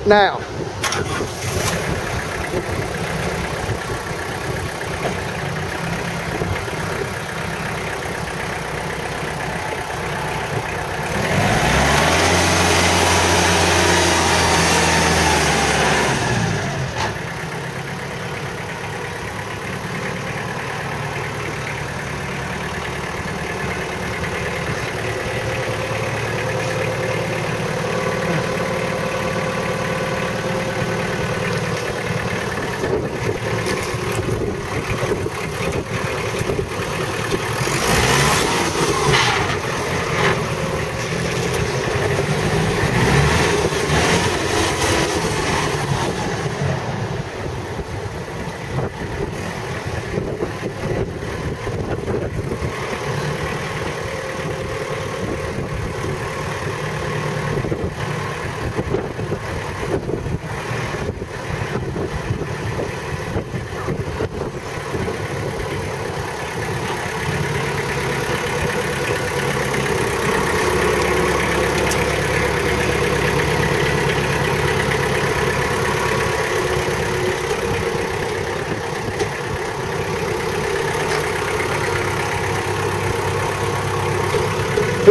now.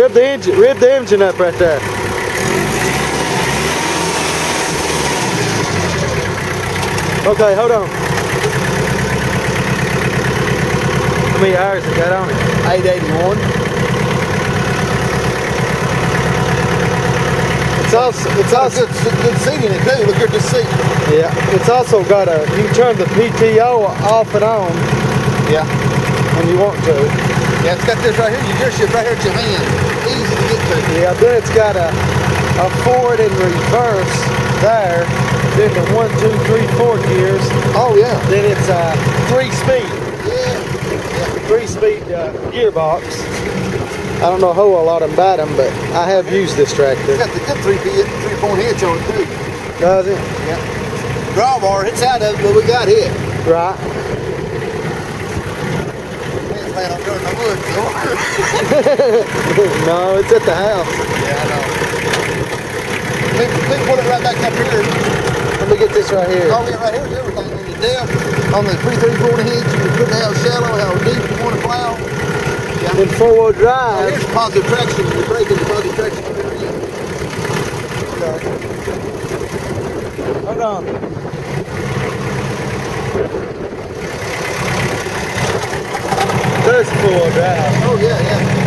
Rev the engine up right there. Okay, hold on. How many hours it got on it? 881. It's also good seat in it too. Look at the seat. Yeah, it's also got a, you can turn the PTO off and on. Yeah. When you want to. Yeah, it's got this right here. You just shift right here at your hand. Easy to get to. Yeah, then it's got a forward and reverse there. Then the 1, 2, 3, 4 gears. Oh yeah. Then it's a 3-speed. Yeah. 3-speed gearbox. I don't know a whole lot about them, but I have used this tractor. It's got the good 3-point hitch on it too. Does it? Yeah. Drawbar, it's out of it, but we got it. Right. Plan on turning the wood, No, it's at the house. Yeah, I know. We put it right back up here. Let me get this right here. Oh, yeah, right here's everything. On the depth, on the 3/3/4 hitch, you put how shallow, how deep you want to plow. Yeah. In 4-wheel drive. Oh, here's positive traction. You're braking the positive traction. Okay. Hold on. There's 4-wheel drive. Oh, yeah, yeah.